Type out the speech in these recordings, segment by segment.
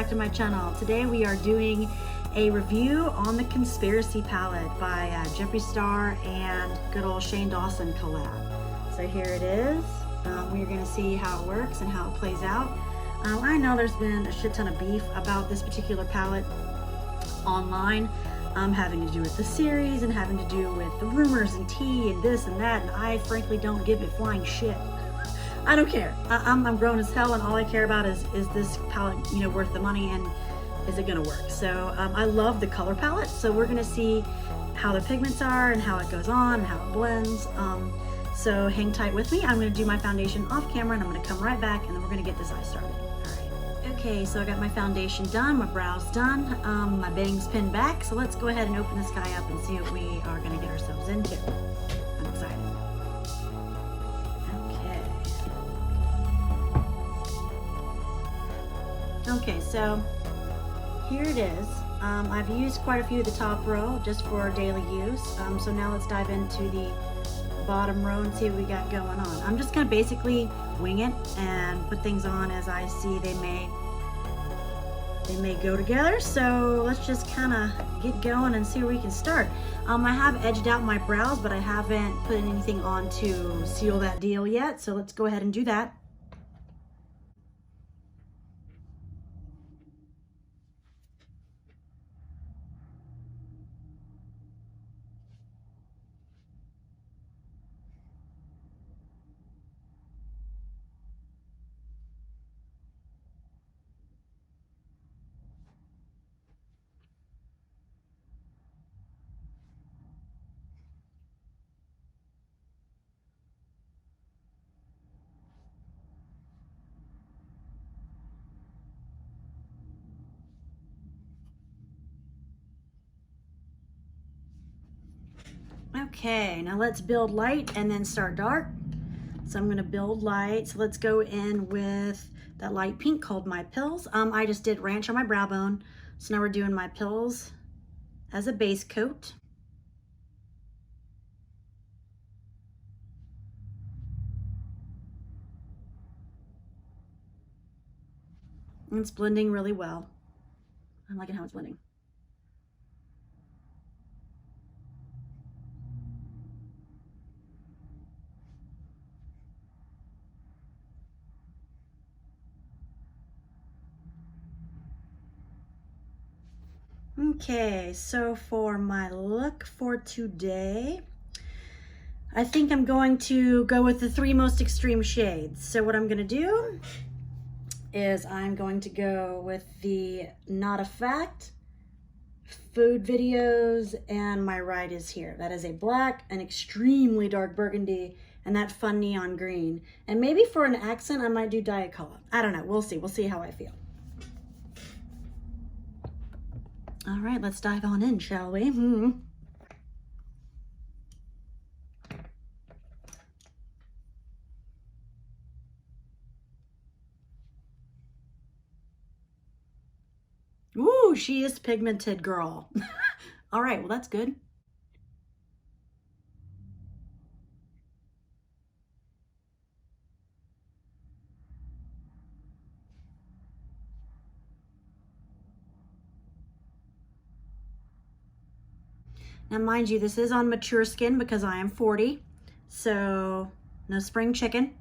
back to my channel. Today we are doing a review on the Conspiracy palette by Jeffree Star and good old Shane Dawson collab. So here it is. We're going to see how it works and how it plays out. I know there's been a shit ton of beef about this particular palette online, having to do with the series and having to do with the rumors and tea and this and that, and I frankly don't give a flying shit. I don't care. I'm grown as hell, and all I care about is this palette, you know, worth the money, and is it gonna work? So I love the color palette, so we're gonna see how the pigments are and how it goes on and how it blends. So hang tight with me. I'm gonna do my foundation off camera, and I'm gonna come right back, and then we're gonna get this eye started. All right. Okay, so I got my foundation done, my brows done, my bangs pinned back. So let's go ahead and open this guy up and see what we are gonna get ourselves into. I'm excited. Okay, so here it is. I've used quite a few of the top row just for daily use. So now let's dive into the bottom row and see what we got going on. I'm just gonna basically wing it and put things on as I see they may go together. So let's just kind of get going and see where we can start. I have edged out my brows, but I haven't put anything on to seal that deal yet. So let's go ahead and do that. Okay, now let's build light and then start dark. So I'm gonna build light. So let's go in with that light pink called My Pills. I just did ranch on my brow bone. So now we're doing My Pills as a base coat. And it's blending really well. I'm liking how it's blending. Okay, so for my look for today, I think I'm going to go with the 3 most extreme shades. So what I'm gonna do is I'm going to go with the Not a Fact, Food Videos, and My Ride Is Here. That is a black, an extremely dark burgundy, and that fun neon green. And maybe for an accent, I might do Diet Cola. I don't know, we'll see. We'll see how I feel. All right, let's dive on in, shall we? Ooh, she is pigmented, girl. All right, well, that's good. Now, mind you, this is on mature skin because I am 40, so no spring chicken.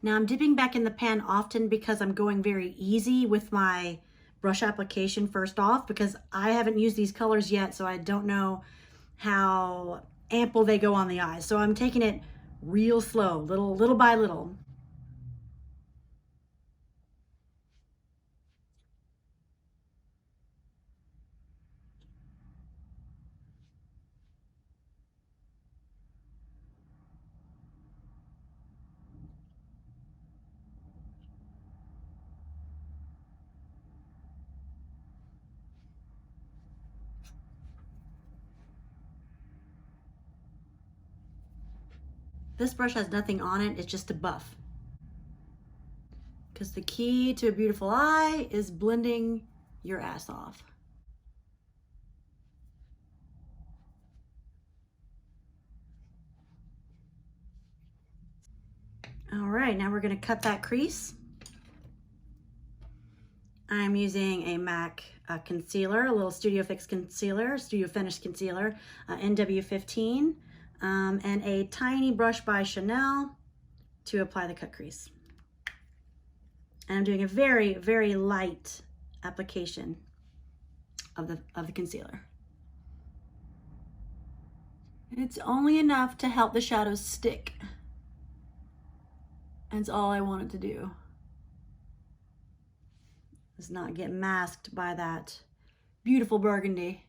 Now I'm dipping back in the pan often because I'm going very easy with my brush application first off, because I haven't used these colors yet, so I don't know how ample they go on the eyes. So I'm taking it real slow, little by little. This brush has nothing on it, it's just a buff. Because the key to a beautiful eye is blending your ass off. All right, now we're gonna cut that crease. I'm using a MAC concealer, a little Studio Fix concealer, Studio Finish concealer, NW15, and a tiny brush by Chanel to apply the cut crease. And I'm doing a very, very light application of the concealer. It's only enough to help the shadows stick. That's all I wanted to do. Does not get masked by that beautiful burgundy.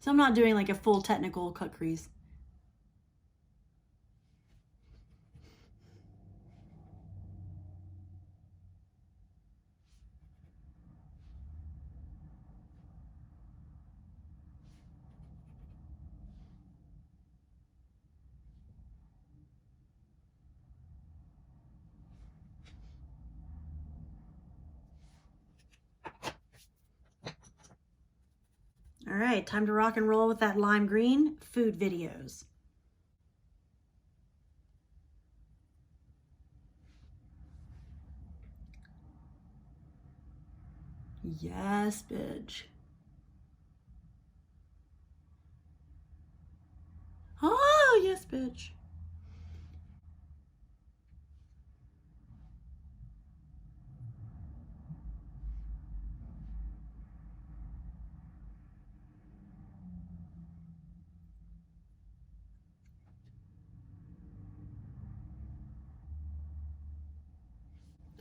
So I'm not doing like a full technical cut crease. All right, time to rock and roll with that lime green, food videos. Yes, bitch. Oh, yes, bitch.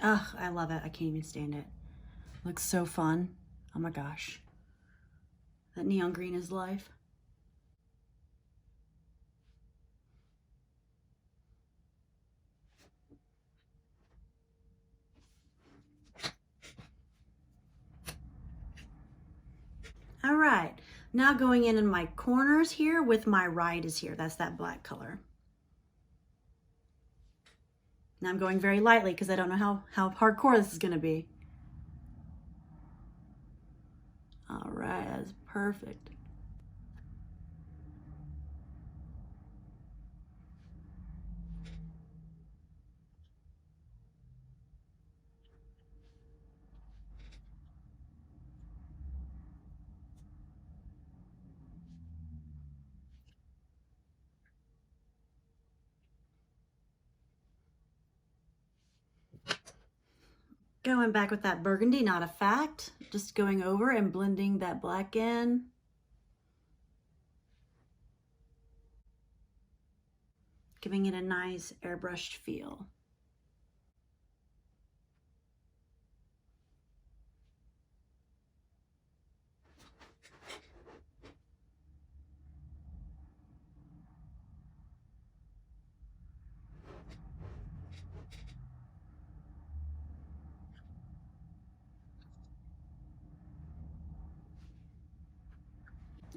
Ugh, I love it. I can't even stand it. Looks so fun. Oh my gosh. That neon green is life. All right, now going in my corners here with my right is here. That's that black color. Now I'm going very lightly because I don't know how hardcore this is gonna be. All right, that's perfect. Going back with that burgundy, not a fact. Just going over and blending that black in. Giving it a nice airbrushed feel.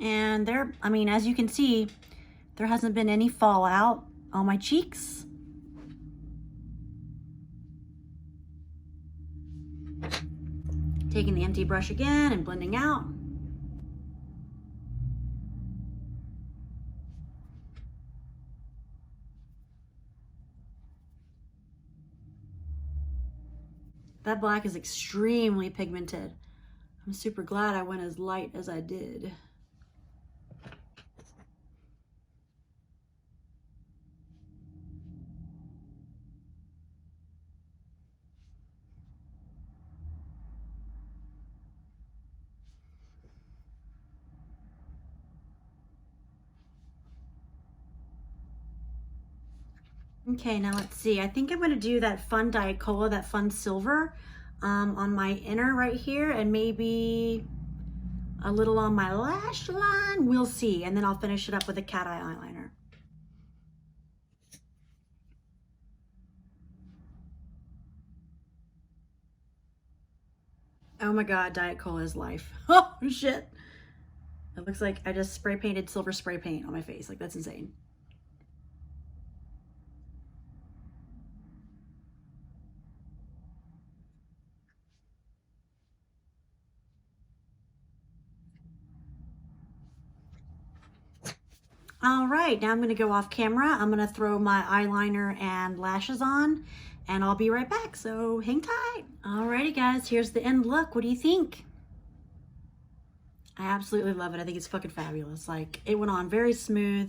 And there, I mean, as you can see, there hasn't been any fallout on my cheeks. Taking the empty brush again and blending out. That black is extremely pigmented. I'm super glad I went as light as I did. Okay, now let's see. I think I'm gonna do that fun Diet Cola, that fun silver on my inner right here, and maybe a little on my lash line. We'll see, and then I'll finish it up with a cat eye eyeliner. Oh my God, Diet Cola is life. Oh shit. It looks like I just spray painted silver spray paint on my face. Like, that's insane. All right, now I'm gonna go off camera. I'm gonna throw my eyeliner and lashes on, and I'll be right back, so hang tight. Alrighty guys, here's the end look. What do you think? I absolutely love it. I think it's fucking fabulous. Like, it went on very smooth.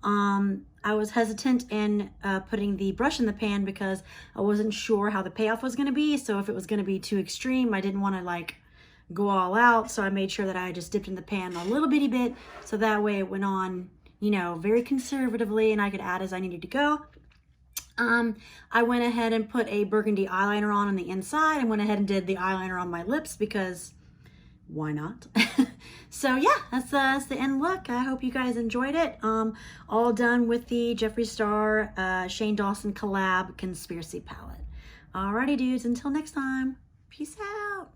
I was hesitant in putting the brush in the pan because I wasn't sure how the payoff was gonna be. So if it was gonna be too extreme, I didn't wanna like go all out. So I made sure that I just dipped in the pan a little bitty bit. So that way it went on, you know, very conservatively and I could add as I needed to go. I went ahead and put a burgundy eyeliner on the inside. I went ahead and did the eyeliner on my lips because why not? So yeah, that's the end look. I hope you guys enjoyed it. All done with the Jeffree Star Shane Dawson collab conspiracy palette. Alrighty dudes, until next time, peace out.